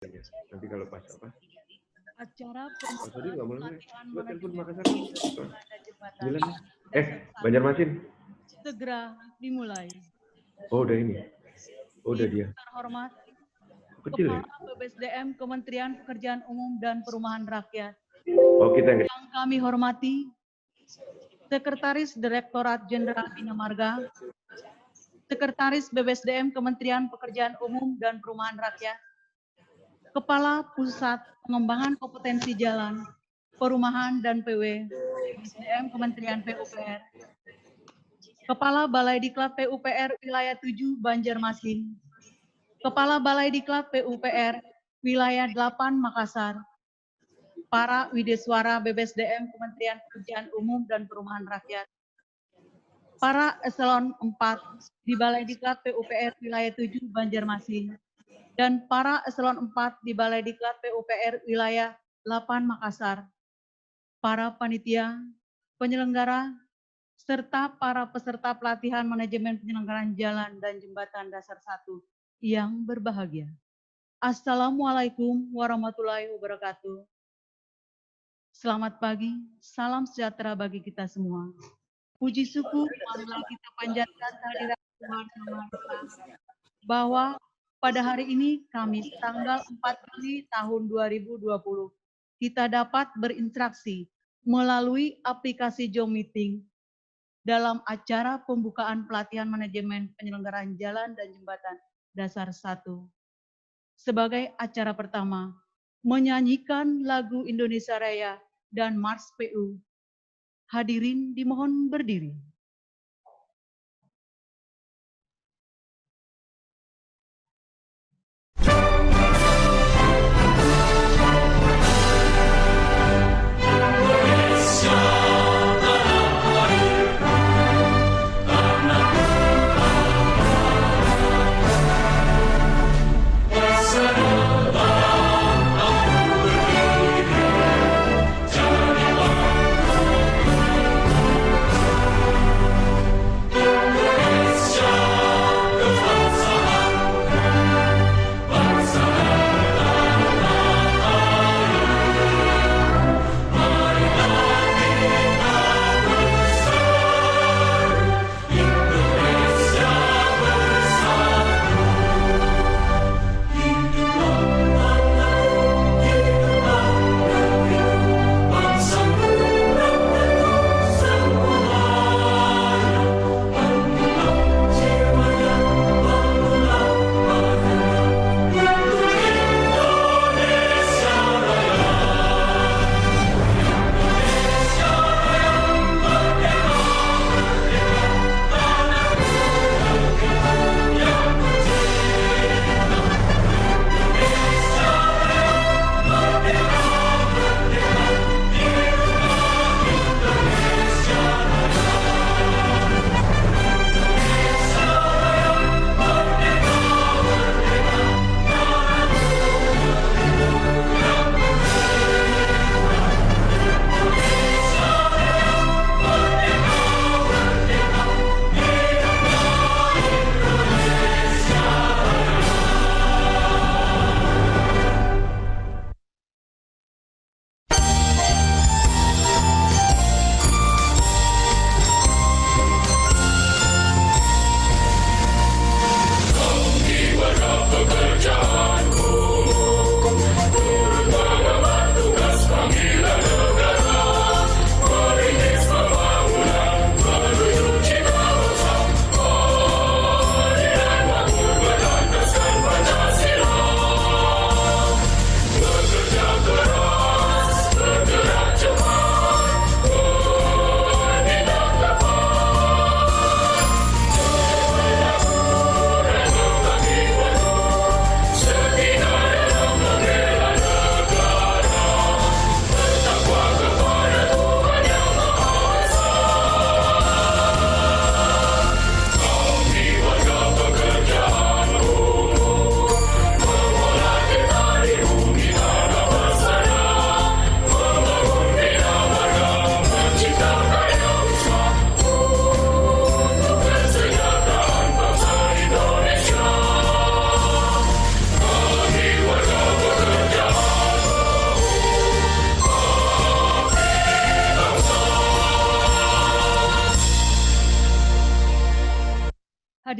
Nanti kalau pas apa? Acara tadi nggak boleh. pelatihan Coba telepon Makassar. Bilan. Banjarmasin. Segera dimulai. Oh, udah ini. Oh, udah dia. Terhormat Kecil ya? Kepala BPSDM Kementerian Pekerjaan Umum dan Perumahan Rakyat. Oh, kita yang kami hormati Sekretaris Direktorat Jenderal Bina Marga, Sekretaris BPSDM Kementerian Pekerjaan Umum dan Perumahan Rakyat, Kepala Pusat Pengembangan Kompetensi Jalan, Perumahan dan PW, BPSDM Kementerian PUPR, Kepala Balai Diklat PUPR Wilayah 7 Banjarmasin, Kepala Balai Diklat PUPR Wilayah 8 Makassar, para Wideswara BPSDM Kementerian Pekerjaan Umum dan Perumahan Rakyat, para eselon 4 di Balai Diklat PUPR Wilayah 7 Banjarmasin, dan para eselon 4 di Balai Diklat PUPR Wilayah 8 Makassar, para panitia, penyelenggara, serta para peserta pelatihan manajemen penyelenggaraan jalan dan jembatan dasar 1 yang berbahagia. Assalamualaikum warahmatullahi wabarakatuh. Selamat pagi, salam sejahtera bagi kita semua. Puji syukur marilah kita panjatkan kehadirat Tuhan Yang Maha Esa, bahwa pada hari ini Kamis tanggal 4 Juli tahun 2020 kita dapat berinteraksi melalui aplikasi Zoom Meeting dalam acara pembukaan pelatihan manajemen penyelenggaraan jalan dan jembatan dasar 1. Sebagai acara pertama, menyanyikan lagu Indonesia Raya dan Mars PU. Hadirin dimohon berdiri.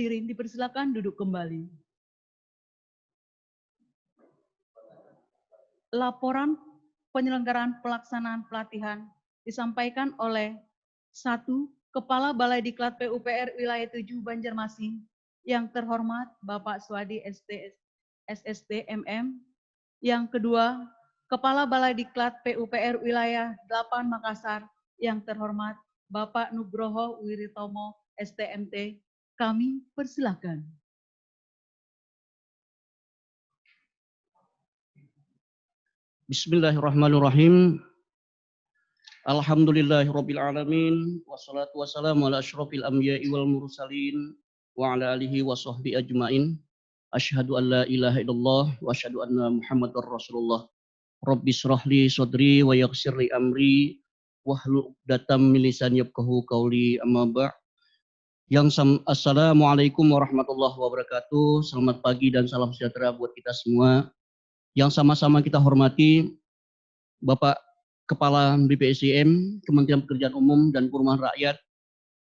Hadirin dipersilakan duduk kembali. Laporan penyelenggaraan pelaksanaan pelatihan disampaikan oleh 1. Kepala Balai Diklat PUPR Wilayah 7 Banjarmasin yang terhormat Bapak Swadi SST MM. Yang kedua, Kepala Balai Diklat PUPR Wilayah 8 Makassar yang terhormat Bapak Nugroho Wiritomo STMT. Kami persilakan. Bismillahirrahmanirrahim. Alhamdulillahirabbil alamin wassalatu wassalamu ala asyrofil anbiya'i wal mursalin wa ala alihi wa sahbihi ajmain. Asyhadu an la ilaha illallah wa asyhadu anna Muhammadar Rasulullah. Rabbi shrahli sadri wa yassir li amri wahlul 'uqdatam min lisani yafqahu qawli, amma ba'. Assalamualaikum warahmatullahi wabarakatuh. Selamat pagi dan salam sejahtera buat kita semua. Yang sama-sama kita hormati Bapak Kepala BPSDM, Kementerian Pekerjaan Umum dan Perumahan Rakyat,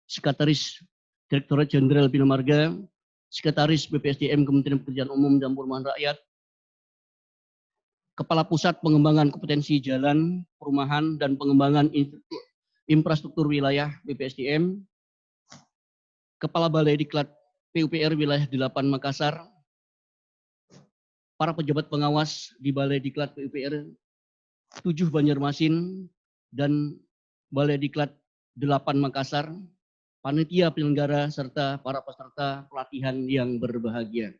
Sekretaris Direktorat Jenderal Bina Marga, Sekretaris BPSDM Kementerian Pekerjaan Umum dan Perumahan Rakyat, Kepala Pusat Pengembangan Kompetensi Jalan, Perumahan, dan Pengembangan Infrastruktur Wilayah BPSDM, Kepala Balai Diklat PUPR Wilayah 8 Makassar, para pejabat pengawas di Balai Diklat PUPR 7 Banjarmasin dan Balai Diklat 8 Makassar, panitia penyelenggara serta para peserta pelatihan yang berbahagia.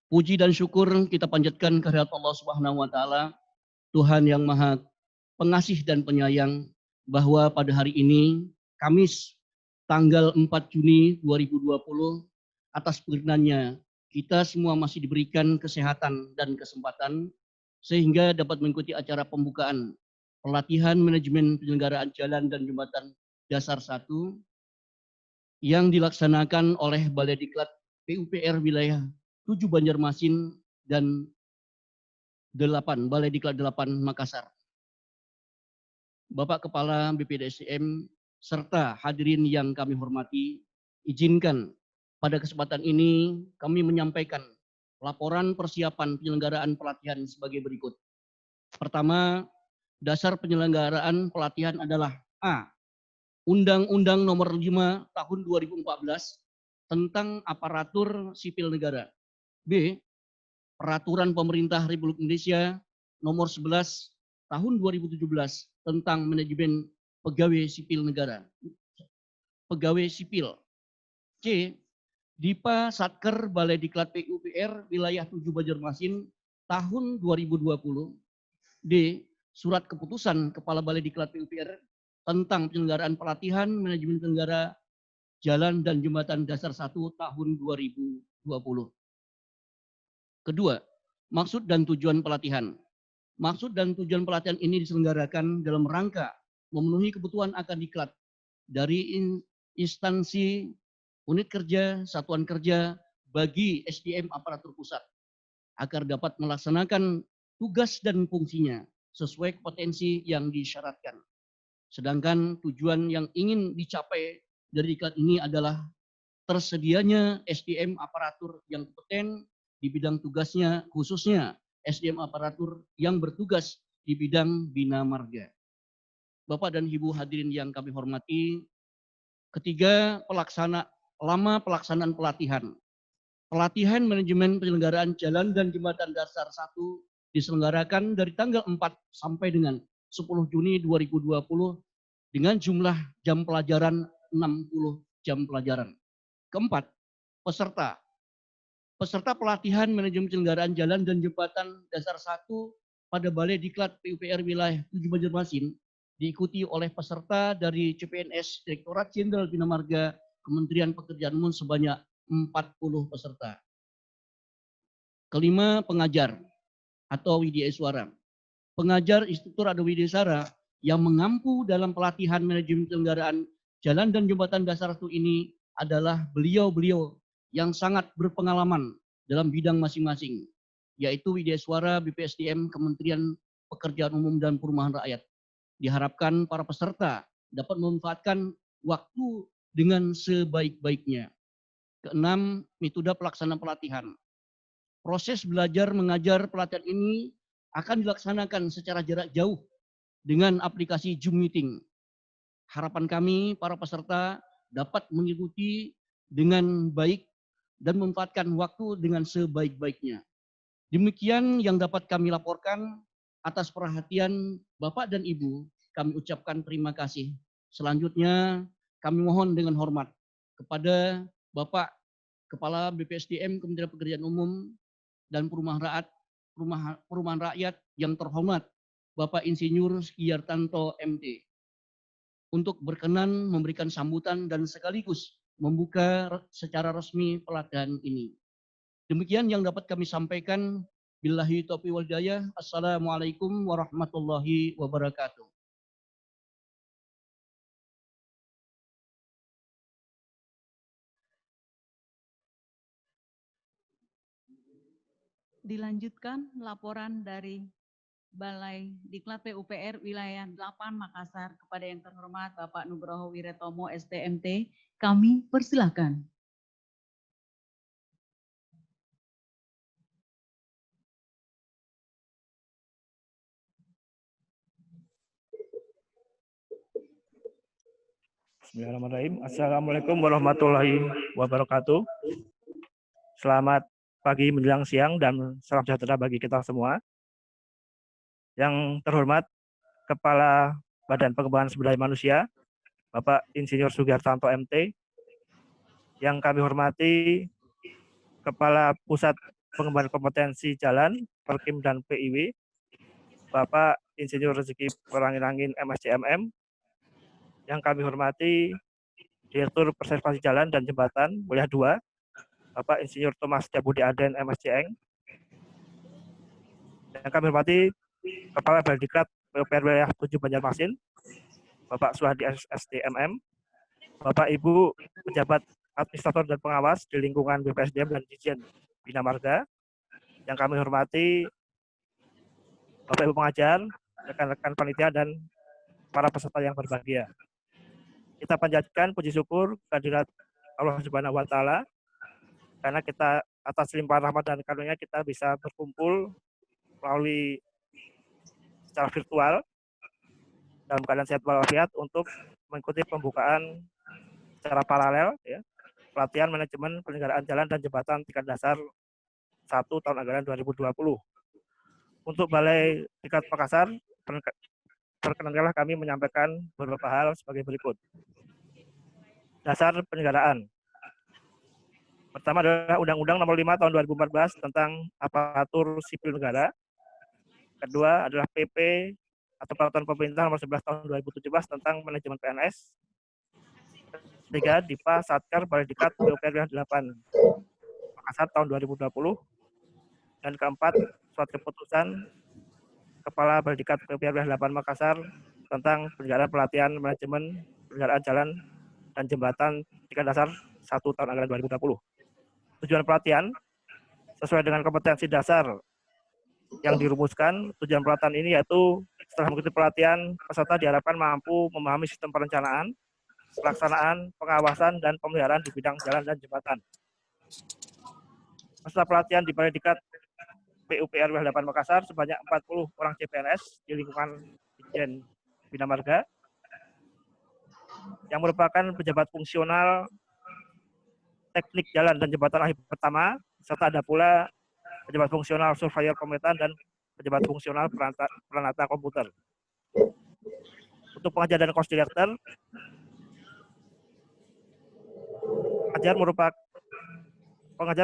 Puji dan syukur kita panjatkan kehadirat Allah Subhanahu wa taala, Tuhan yang Maha Pengasih dan Penyayang, bahwa pada hari ini Kamis tanggal 4 Juni 2020 atas perkenan-Nya kita semua masih diberikan kesehatan dan kesempatan sehingga dapat mengikuti acara pembukaan pelatihan manajemen penyelenggaraan jalan dan jembatan dasar 1 yang dilaksanakan oleh Balai Diklat PUPR Wilayah 7 Banjarmasin dan 8 Balai Diklat 8 Makassar. Bapak Kepala BPDSM serta hadirin yang kami hormati, izinkan pada kesempatan ini kami menyampaikan laporan persiapan penyelenggaraan pelatihan sebagai berikut. Pertama, dasar penyelenggaraan pelatihan adalah A. Undang-Undang Nomor 5 Tahun 2014 tentang Aparatur Sipil Negara. B. Peraturan Pemerintah Republik Indonesia Nomor 11 Tahun 2017 tentang Manajemen Pegawai Sipil Negara. Pegawai Sipil. C. Dipa Satker Balai Diklat PUPR Wilayah 7 Banjarmasin tahun 2020. D. Surat Keputusan Kepala Balai Diklat PUPR tentang penyelenggaraan pelatihan manajemen penyelenggara jalan dan jembatan dasar 1 tahun 2020. Kedua, maksud dan tujuan pelatihan. Maksud dan tujuan pelatihan ini diselenggarakan dalam rangka memenuhi kebutuhan akad diklat dari instansi, unit kerja, satuan kerja bagi SDM aparatur pusat agar dapat melaksanakan tugas dan fungsinya sesuai kompetensi yang disyaratkan. Sedangkan tujuan yang ingin dicapai dari diklat ini adalah tersedianya SDM aparatur yang kompeten di bidang tugasnya, khususnya SDM aparatur yang bertugas di bidang bina marga. Bapak dan Ibu hadirin yang kami hormati, ketiga, pelaksanaan pelatihan. Pelatihan manajemen penyelenggaraan jalan dan jembatan dasar 1 diselenggarakan dari tanggal 4 sampai dengan 10 Juni 2020 dengan jumlah jam pelajaran 60 jam pelajaran. Keempat, peserta. Peserta pelatihan manajemen penyelenggaraan jalan dan jembatan dasar 1 pada Balai Diklat PUPR Wilayah 7 Banjarmasin diikuti oleh peserta dari CPNS Direktorat Jenderal Bina Marga Kementerian Pekerjaan Umum sebanyak 40 peserta. Kelima, pengajar atau widya suara. Pengajar, instruktur atau widya suara yang mengampu dalam pelatihan manajemen penyelenggaraan jalan dan jembatan dasar 1 ini adalah beliau-beliau yang sangat berpengalaman dalam bidang masing-masing, yaitu widya suara BPSDM Kementerian Pekerjaan Umum dan Perumahan Rakyat. Diharapkan para peserta dapat memanfaatkan waktu dengan sebaik-baiknya. Keenam, metode pelaksanaan pelatihan. Proses belajar mengajar pelatihan ini akan dilaksanakan secara jarak jauh dengan aplikasi Zoom Meeting. Harapan kami para peserta dapat mengikuti dengan baik dan memanfaatkan waktu dengan sebaik-baiknya. Demikian yang dapat kami laporkan. Atas perhatian Bapak dan Ibu, kami ucapkan terima kasih. Selanjutnya, kami mohon dengan hormat kepada Bapak Kepala BPSDM Kementerian Pekerjaan Umum dan Perumahan Rakyat yang terhormat Bapak Insinyur Sugiartanto MT untuk berkenan memberikan sambutan dan sekaligus membuka secara resmi pelatihan ini. Demikian yang dapat kami sampaikan. Billahi taufiq wal hidayah. Assalamualaikum warahmatullahi wabarakatuh. Dilanjutkan laporan dari Balai Diklat PUPR Wilayah 8 Makassar kepada yang terhormat Bapak Nugroho Wiretomo STMT. Kami persilahkan. Bismillahirrahmanirrahim. Assalamualaikum warahmatullahi wabarakatuh. Selamat pagi menjelang siang dan salam sejahtera bagi kita semua. Yang terhormat Kepala Badan Pengembangan Sumber Daya Manusia, Bapak Insinyur Sugiartanto MT. Yang kami hormati Kepala Pusat Pengembangan Kompetensi Jalan, Perkim dan PIW, Bapak Insinyur Rezeki Perangin-Angin MSCMM. Yang kami hormati Direktur Preservasi Jalan dan Jembatan Wilayah 2, Bapak Insinyur Thomas Cabudi Aden MSCM. Yang kami hormati Kepala Balai Diklat PUPR Wilayah 7 Banjarmasin, Bapak Suhadi SDMM, Bapak Ibu pejabat administrator dan pengawas di lingkungan BPSDM dan Dirjen Bina Marga. Yang kami hormati Bapak Ibu pengajar, rekan-rekan panitia dan para peserta yang berbahagia. Kita panjatkan puji syukur kehadirat Allah Subhanahu wa Ta'ala, karena kita atas limpahan rahmat dan karunia kita bisa berkumpul melalui secara virtual dalam keadaan sehat walafiat untuk mengikuti pembukaan secara paralel ya, pelatihan manajemen penyelenggaraan jalan dan jembatan tingkat dasar 1 tahun anggaran 2020. Untuk Balai Diklat Makassar, perkenankanlah kami menyampaikan beberapa hal sebagai berikut. Dasar penyelenggaraan. Pertama adalah Undang-Undang Nomor 5 Tahun 2014 tentang Aparatur Sipil Negara. Kedua adalah PP atau Peraturan Pemerintah Nomor 11 Tahun 2017 tentang Manajemen PNS. Ketiga, DIPA Satker Balai Diklat PUPR 8 Makassar tahun 2020. Dan keempat, surat keputusan Kepala Balai Diklat PUPR 8 Makassar tentang penyelenggaraan pelatihan manajemen penyelenggaraan jalan dan jembatan tingkat dasar 1 tahun anggaran 2020. Tujuan pelatihan sesuai dengan kompetensi dasar yang dirumuskan. Tujuan pelatihan ini yaitu setelah mengikuti pelatihan, peserta diharapkan mampu memahami sistem perencanaan, pelaksanaan, pengawasan, dan pemeliharaan di bidang jalan dan jembatan. Peserta pelatihan di Balai Diklat PUPR 8 Makassar sebanyak 40 orang CPNS di lingkungan Dirjen Bina Marga yang merupakan pejabat fungsional teknik jalan dan jembatan akhir pertama, serta ada pula pejabat fungsional surveyor pemetaan dan pejabat fungsional peranata komputer. Untuk pengajar dan course director, pengajar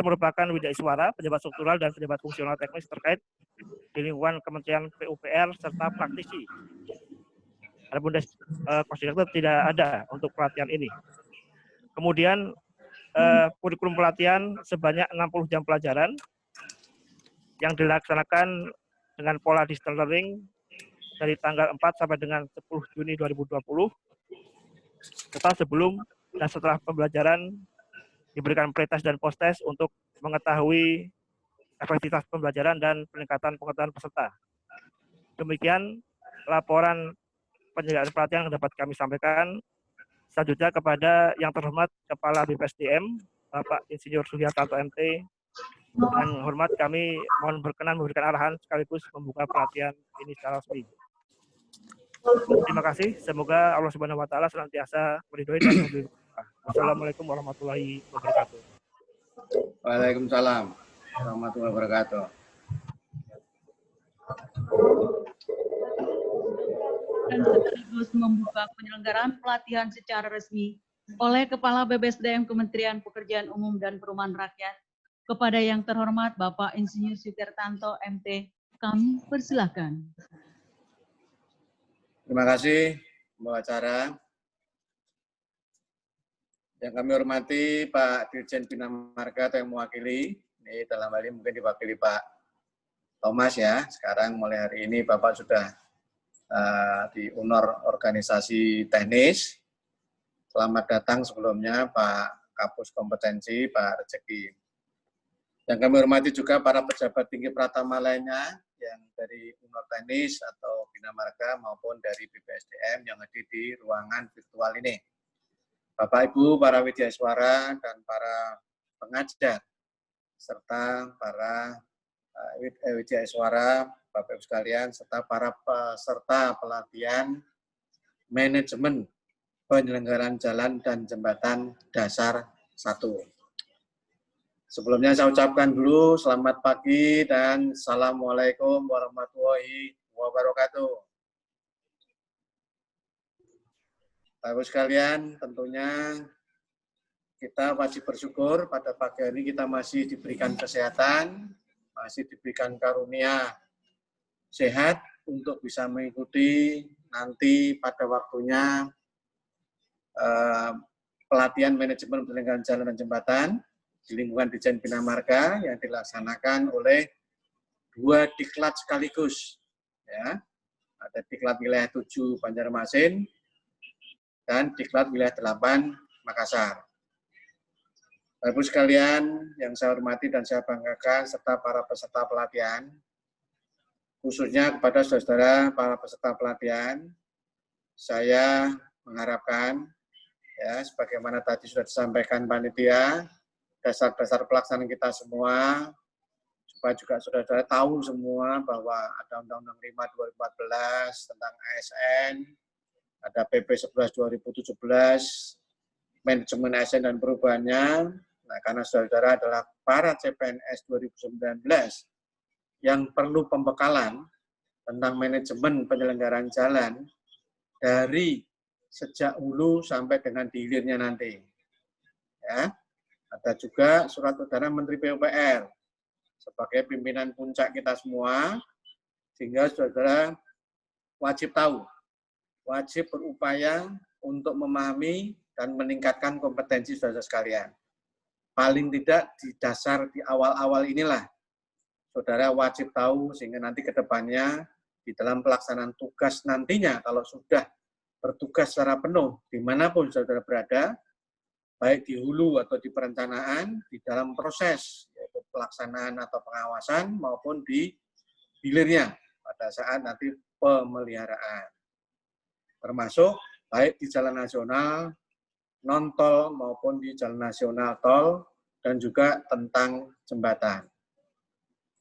merupakan widya iswara, pejabat struktural dan pejabat fungsional teknis terkait di lingkungan Kementerian PUPR serta praktisi. Adapun course director tidak ada untuk pelatihan ini. Kemudian kurikulum pelatihan sebanyak 60 jam pelajaran yang dilaksanakan dengan pola distance learning dari tanggal 4 sampai dengan 10 Juni 2020. Serta sebelum dan setelah pembelajaran diberikan pretest dan posttest untuk mengetahui efektivitas pembelajaran dan peningkatan pengetahuan peserta. Demikian laporan penyelenggaraan pelatihan yang dapat kami sampaikan. Selanjutnya kepada yang terhormat Kepala BPSDM, Bapak Insinyur Suhyartanto MT. Dengan hormat kami mohon berkenan memberikan arahan sekaligus membuka pelatihan ini secara resmi. Terima kasih. Semoga Allah Subhanahu wa taala senantiasa meridhoi dan memberi berkah. Wassalamualaikum warahmatullahi wabarakatuh. Waalaikumsalam warahmatullahi wabarakatuh. Dan sekaligus membuka penyelenggaraan pelatihan secara resmi oleh Kepala BPSDM Kementerian Pekerjaan Umum dan Perumahan Rakyat. Kepada yang terhormat Bapak Insinyur Suhyartanto MT, kami persilahkan. Terima kasih, Mbak Acara. Yang kami hormati Pak Dirjen Bina Marga atau yang mewakili, ini dalam hal ini mungkin diwakili Pak Thomas ya. Sekarang mulai hari ini Bapak sudah di UNOR Organisasi Teknis. Selamat datang sebelumnya Pak Kapus Kompetensi, Pak Rezeki. Yang kami hormati juga para pejabat tinggi Pratama lainnya yang dari UNOR Teknis atau Bina Marga maupun dari BPSDM yang hadir di ruangan virtual ini. Bapak Ibu, para widyaswara dan para pengajar serta para widyaswara, Bapak Ibu sekalian, serta para peserta pelatihan manajemen penyelenggaraan jalan dan jembatan dasar 1. Sebelumnya saya ucapkan dulu selamat pagi dan Assalamualaikum warahmatullahi wabarakatuh. Bapak Ibu sekalian, tentunya kita wajib bersyukur pada pagi hari ini kita masih diberikan kesehatan, masih diberikan karunia sehat untuk bisa mengikuti nanti pada waktunya pelatihan manajemen penyelenggaraan jalan dan jembatan di lingkungan Ditjen Bina Marga yang dilaksanakan oleh 2 diklat sekaligus. Ya. Ada diklat wilayah 7 Banjarmasin dan diklat wilayah 8 Makassar. Bapak Ibu sekalian yang saya hormati dan saya banggakan serta para peserta pelatihan, khususnya kepada saudara-saudara para peserta pelatihan, saya mengharapkan ya sebagaimana tadi sudah disampaikan panitia, dasar-dasar pelaksanaan kita semua, supaya juga saudara-saudara tahu semua bahwa ada Undang-Undang 5 2014 tentang ASN, ada PP 11 2017, manajemen ASN dan perubahannya. Nah, karena saudara-saudara adalah para CPNS 2019 yang perlu pembekalan tentang manajemen penyelenggaraan jalan dari sejak hulu sampai dengan di hilirnya nanti. Ya. Ada juga surat edaran Menteri PUPR sebagai pimpinan puncak kita semua, sehingga saudara wajib tahu, wajib berupaya untuk memahami dan meningkatkan kompetensi saudara sekalian. Paling tidak di dasar di awal-awal inilah, saudara wajib tahu sehingga nanti ke depannya di dalam pelaksanaan tugas nantinya, kalau sudah bertugas secara penuh dimanapun saudara berada, baik di hulu atau di perencanaan, di dalam proses yaitu pelaksanaan atau pengawasan maupun di hilirnya pada saat nanti pemeliharaan. Termasuk baik di jalan nasional, non-tol maupun di jalan nasional tol dan juga tentang jembatan.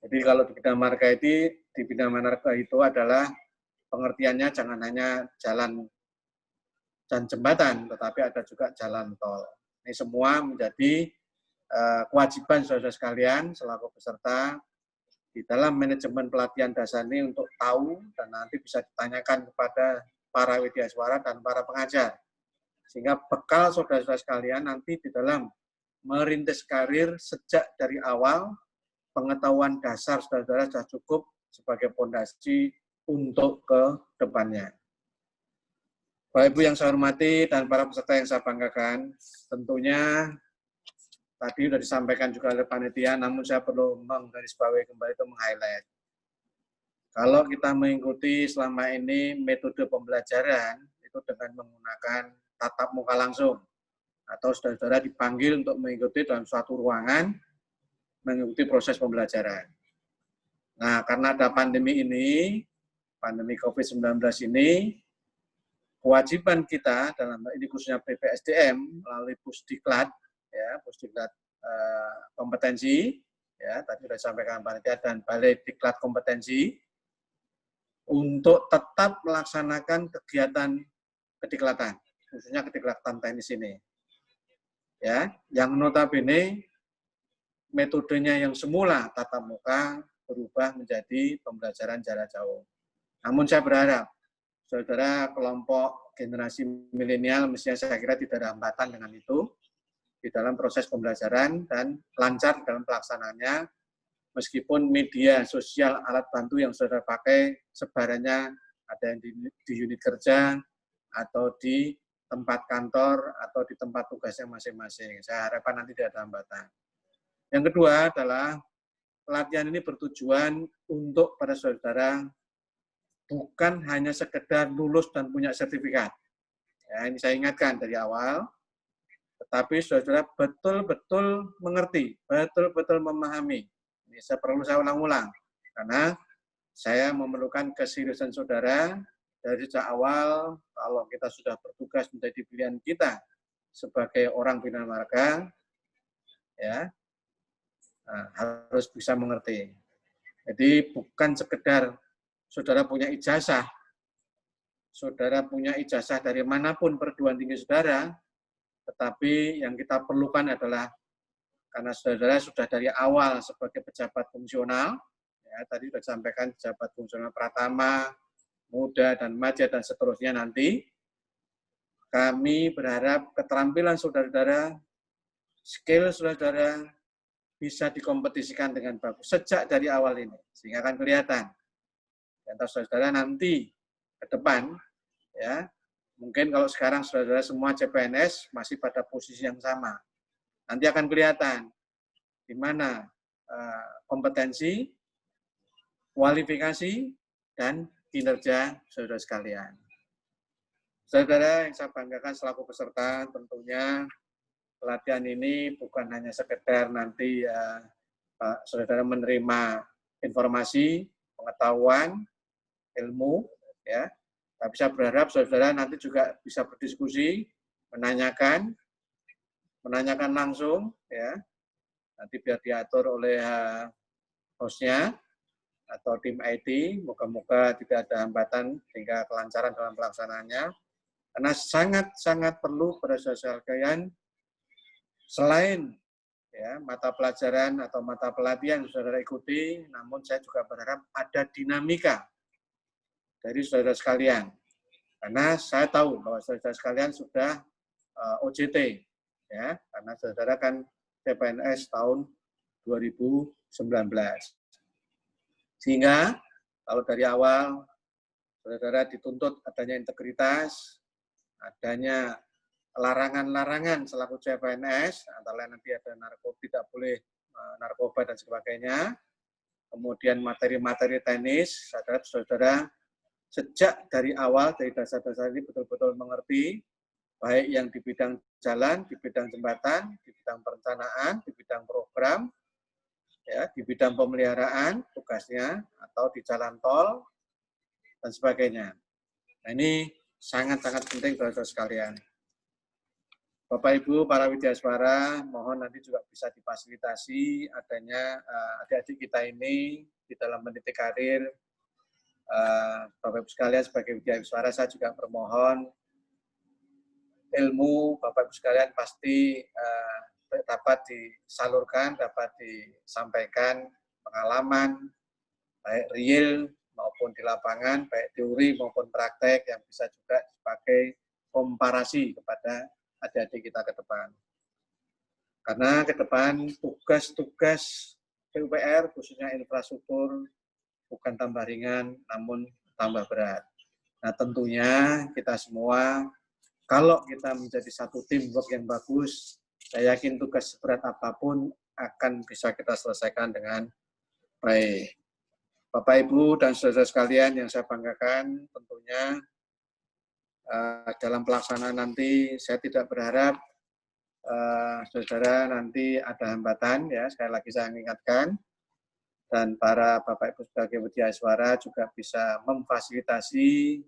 Jadi kalau di Bina Marga itu adalah pengertiannya jangan hanya jalan dan jembatan, tetapi ada juga jalan tol. Ini semua menjadi kewajiban saudara sekalian selaku peserta di dalam manajemen pelatihan dasar ini untuk tahu dan nanti bisa ditanyakan kepada para widyaswara dan para pengajar. Sehingga bekal saudara-saudara sekalian nanti di dalam merintis karir sejak dari awal, pengetahuan dasar saudara-saudara sudah cukup sebagai fondasi untuk ke depannya. Bapak Ibu yang saya hormati dan para peserta yang saya banggakan, tentunya tadi sudah disampaikan juga oleh panitia, namun saya perlu menggarisbawahi kembali itu meng-highlight. Kalau kita mengikuti selama ini metode pembelajaran itu dengan menggunakan tatap muka langsung, atau saudara-saudara dipanggil untuk mengikuti dalam suatu ruangan, mengikuti proses pembelajaran. Nah, karena ada pandemi ini, pandemi COVID-19 ini, kewajiban kita dalam ini khususnya BPSDM melalui Pusdiklat, ya, Pusdiklat kompetensi, ya, tadi sudah disampaikan panitia dan Balai Diklat kompetensi untuk tetap melaksanakan kegiatan kediklatan, khususnya kediklatan teknis ini. Ya, yang notabene metodenya yang semula tatap muka berubah menjadi pembelajaran jarak jauh. Namun saya berharap saudara kelompok generasi milenial mestinya saya kira tidak ada hambatan dengan itu di dalam proses pembelajaran dan lancar dalam pelaksanaannya, meskipun media sosial alat bantu yang saudara pakai sebarannya ada yang di unit kerja atau di tempat kantor atau di tempat tugasnya masing-masing. Saya harapkan nanti tidak ada hambatan. Yang kedua adalah pelatihan ini bertujuan untuk para saudara bukan hanya sekedar lulus dan punya sertifikat. Ya, ini saya ingatkan dari awal, tetapi saudara betul-betul mengerti, betul-betul memahami. Ini saya perlu saya ulang-ulang, karena saya memerlukan keseriusan saudara dari sejak awal. Kalau kita sudah bertugas menjadi pilihan kita sebagai orang Bina Marga, ya, harus bisa mengerti. Jadi bukan sekedar saudara punya ijazah dari manapun perguruan tinggi saudara, tetapi yang kita perlukan adalah karena saudara sudah dari awal sebagai pejabat fungsional, ya, tadi sudah disampaikan pejabat fungsional pratama, muda, dan madya, dan seterusnya nanti, kami berharap keterampilan saudara-saudara, skill saudara bisa dikompetisikan dengan bagus sejak dari awal ini, sehingga akan kelihatan. Dan saudara nanti ke depan, ya, mungkin kalau sekarang saudara semua CPNS masih pada posisi yang sama, nanti akan kelihatan di mana kompetensi, kualifikasi, dan kinerja saudara sekalian. Saudara yang saya banggakan selaku peserta, tentunya pelatihan ini bukan hanya sekedar nanti saudara menerima informasi, pengetahuan, ilmu, ya, tapi saya berharap saudara nanti juga bisa berdiskusi, menanyakan langsung, ya, nanti biar diatur oleh hostnya atau tim IT, moga-moga tidak ada hambatan sehingga kelancaran dalam pelaksanaannya, karena sangat-sangat perlu pada saudara sekalian. Selain, ya, mata pelajaran atau mata pelatihan yang saudara ikuti, namun saya juga berharap ada dinamika dari saudara sekalian. Karena saya tahu bahwa saudara sekalian sudah OJT, ya, karena saudara kan CPNS tahun 2019. Sehingga kalau dari awal saudara dituntut adanya integritas, adanya larangan-larangan selaku CPNS, antara lain nanti ada tidak boleh narkoba dan sebagainya, kemudian materi-materi teknis, saudara sejak dari awal, dari dasar-dasar ini betul-betul mengerti, baik yang di bidang jalan, di bidang jembatan, di bidang perencanaan, di bidang program, ya, di bidang pemeliharaan tugasnya, atau di jalan tol, dan sebagainya. Nah, ini sangat-sangat penting saudara sekalian. Bapak Ibu para widyaswara, mohon nanti juga bisa difasilitasi adanya adik-adik kita ini di dalam meniti karir. Bapak Ibu sekalian sebagai widyaswara, saya juga bermohon ilmu Bapak Ibu sekalian pasti dapat disalurkan, dapat disampaikan pengalaman baik real maupun di lapangan, baik teori maupun praktek yang bisa juga sebagai komparasi kepada adik-adik kita ke depan. Karena ke depan tugas-tugas PUPR, khususnya infrastruktur, bukan tambah ringan, namun tambah berat. Nah, tentunya kita semua, kalau kita menjadi satu teamwork yang bagus, saya yakin tugas seberat apapun akan bisa kita selesaikan dengan baik. Bapak, Ibu, dan saudara sekalian yang saya banggakan, tentunya dalam pelaksanaan nanti saya tidak berharap saudara nanti ada hambatan, ya, sekali lagi saya ingatkan, dan para Bapak Ibu sebagai widyaswara juga bisa memfasilitasi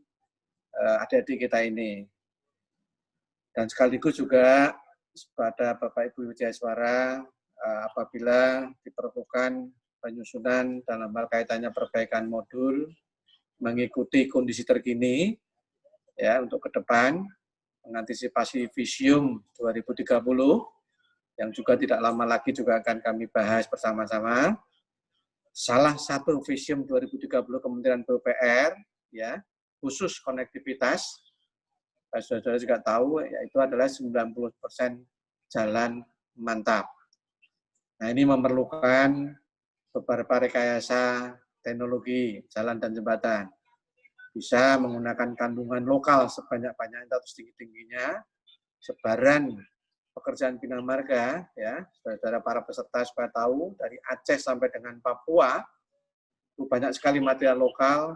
adik-adik kita ini. Dan sekaligus juga pada Bapak Ibu Widyaswara, apabila diperlukan penyusunan dalam hal kaitannya perbaikan modul, mengikuti kondisi terkini, ya untuk ke depan, mengantisipasi Visium 2030, yang juga tidak lama lagi juga akan kami bahas bersama-sama. Salah satu Visium 2030 Kementerian PUPR, ya, khusus konektivitas, saudara-saudara juga tahu, yaitu adalah 90% jalan mantap. Nah, ini memerlukan beberapa rekayasa teknologi jalan dan jembatan. Bisa menggunakan kandungan lokal sebanyak-banyaknya atau setinggi-tingginya, sebaran pekerjaan bina marga, ya, saudara para peserta supaya tahu, dari Aceh sampai dengan Papua, itu banyak sekali material lokal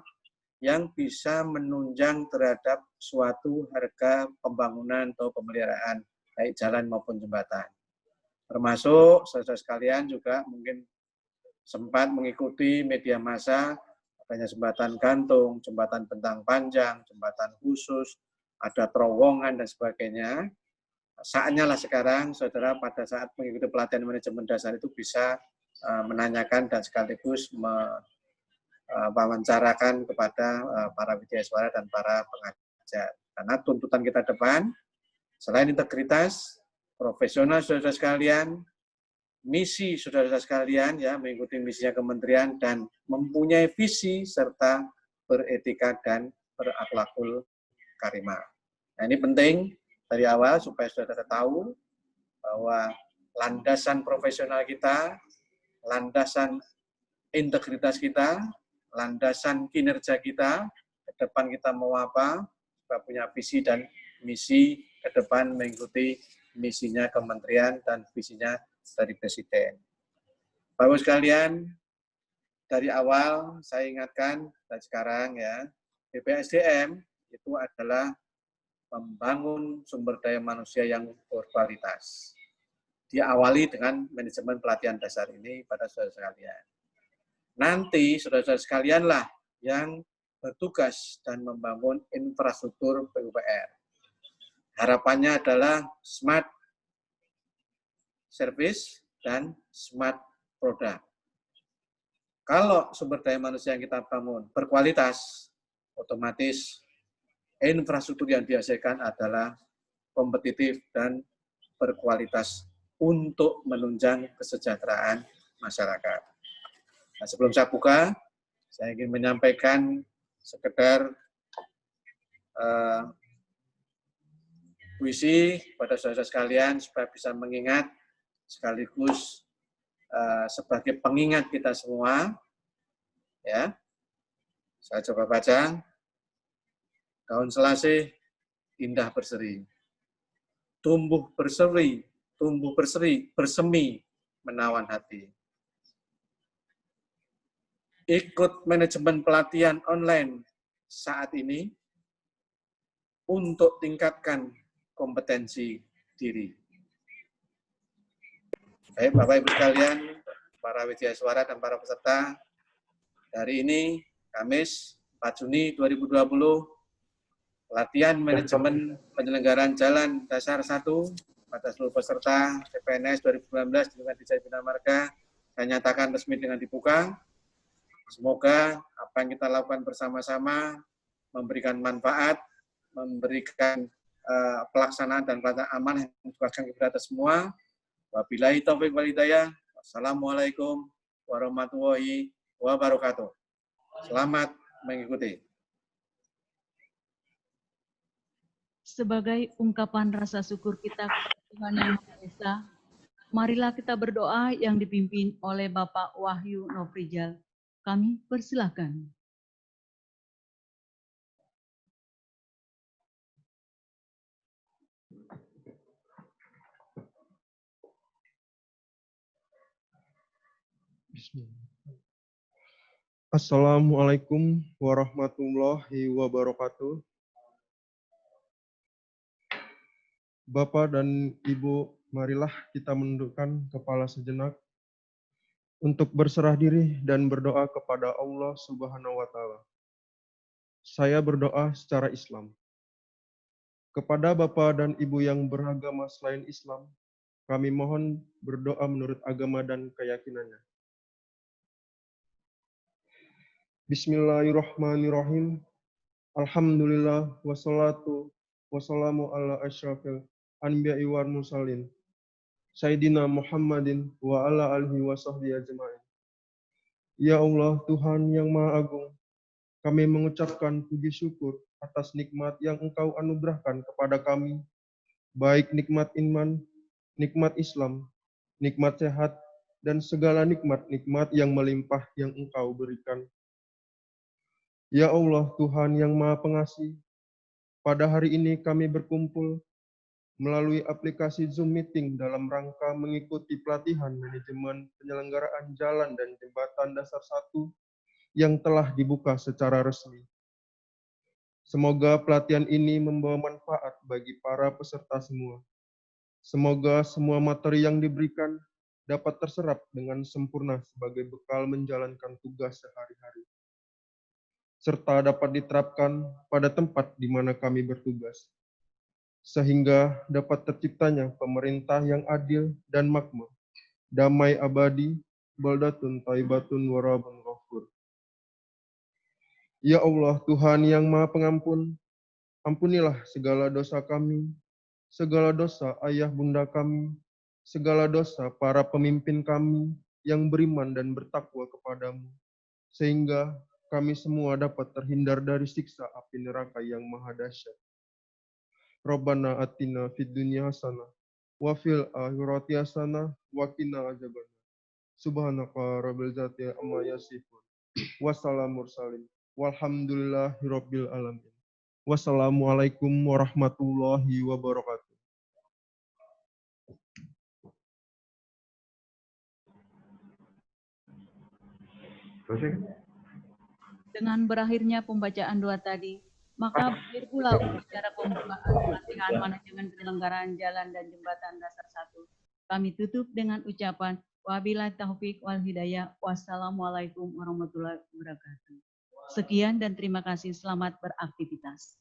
yang bisa menunjang terhadap suatu harga pembangunan atau pemeliharaan, baik jalan maupun jembatan. Termasuk saudara sekalian juga mungkin sempat mengikuti media massa, adanya jembatan gantung, jembatan bentang panjang, jembatan khusus, ada terowongan dan sebagainya. Saatnya lah sekarang, saudara pada saat mengikuti pelatihan manajemen dasar itu bisa menanyakan dan sekaligus mewawancarakan kepada para widyaswara dan para pengajar. Karena tuntutan kita depan, selain integritas, profesional saudara sekalian, misi saudara sekalian, ya, mengikuti misinya kementerian dan mempunyai visi serta beretika dan berakhlakul karimah. Nah, ini penting dari awal supaya saudara tahu bahwa landasan profesional kita, landasan integritas kita, landasan kinerja kita, ke depan kita mau apa, kita punya visi dan misi ke depan mengikuti misinya kementerian dan visinya dari Presiden. Bapak sekalian, dari awal saya ingatkan dan sekarang, ya, BPSDM itu adalah membangun sumber daya manusia yang berkualitas. Diawali dengan manajemen pelatihan dasar ini pada saudara sekalian. Nanti saudara-saudara sekalianlah yang bertugas dan membangun infrastruktur PUPR. Harapannya adalah smart service dan smart product. Kalau sumber daya manusia yang kita bangun berkualitas, otomatis infrastruktur yang dihasilkan adalah kompetitif dan berkualitas untuk menunjang kesejahteraan masyarakat. Nah, sebelum saya buka, saya ingin menyampaikan sekedar puisi pada saudara sekalian supaya bisa mengingat sekaligus sebagai pengingat kita semua, ya. Saya coba baca. Daun selasih indah berseri, tumbuh berseri, bersemi menawan hati. Ikut manajemen pelatihan online saat ini untuk tingkatkan kompetensi diri. Baik, Bapak Ibu sekalian, para widyaswara dan para peserta, hari ini Kamis 4 Juni 2020, pelatihan manajemen penyelenggaraan jalan dasar 1 pada seluruh peserta CPNS 2019 dengan Desain Bina Marga saya nyatakan resmi dengan dibuka. Semoga apa yang kita lakukan bersama-sama memberikan manfaat, memberikan pelaksanaan dan pelaksanaan amanah yang ditugaskan kepada kita semua. Wabillahi taufiq wal hidayah. Wassalamualaikum warahmatullahi wabarakatuh. Selamat mengikuti. Sebagai ungkapan rasa syukur kita kepada Tuhan Yang Maha Esa, marilah kita berdoa yang dipimpin oleh Bapak Wahyu Nofrijal. Kami persilahkan. Assalamualaikum warahmatullahi wabarakatuh. Bapak dan Ibu, marilah kita menundukkan kepala sejenak untuk berserah diri dan berdoa kepada Allah Subhanahu wa Ta'ala. Saya berdoa secara Islam. Kepada Bapak dan Ibu yang beragama selain Islam, kami mohon berdoa menurut agama dan keyakinannya. Bismillahirrahmanirrahim. Alhamdulillah wassalatu wassalamu ala asyrafil anbiya'i wal mursalin. Sayyidina Muhammadin wa ala alihi wa sahbihi ajma'in. Ya Allah, Tuhan yang Maha Agung, kami mengucapkan puji syukur atas nikmat yang Engkau anugerahkan kepada kami, baik nikmat iman, nikmat Islam, nikmat sehat, dan segala nikmat-nikmat yang melimpah yang Engkau berikan. Ya Allah, Tuhan yang Maha Pengasih, pada hari ini kami berkumpul melalui aplikasi Zoom Meeting dalam rangka mengikuti pelatihan manajemen penyelenggaraan jalan dan jembatan dasar 1 yang telah dibuka secara resmi. Semoga pelatihan ini membawa manfaat bagi para peserta semua. Semoga semua materi yang diberikan dapat terserap dengan sempurna sebagai bekal menjalankan tugas sehari-hari, serta dapat diterapkan pada tempat di mana kami bertugas, sehingga dapat terciptanya pemerintah yang adil dan makmur, damai abadi, baldatun taibatun warabun ghafur. Ya Allah, Tuhan yang Maha Pengampun, ampunilah segala dosa kami, segala dosa ayah bunda kami, segala dosa para pemimpin kami yang beriman dan bertakwa kepadamu, sehingga kami semua dapat terhindar dari siksa api neraka yang maha dahsyat. Rabbana atina fid dunya hasanah wa fil akhirati hasanah wa qina adzabannar. Subhanaka rabbil izzati amma yasifun. Wassalamu mursalin. Walhamdulillahi rabbil alamin. Wassalamualaikum warahmatullahi wabarakatuh. Selesai kan? Dengan berakhirnya pembacaan doa tadi, maka berakhir pula upacara pembukaan pelatihan manajemen penyelenggaraan jalan dan jembatan dasar 1. Kami tutup dengan ucapan wabillahi taufiq wal hidayah. Wassalamualaikum warahmatullahi wabarakatuh. Sekian dan terima kasih. Selamat beraktivitas.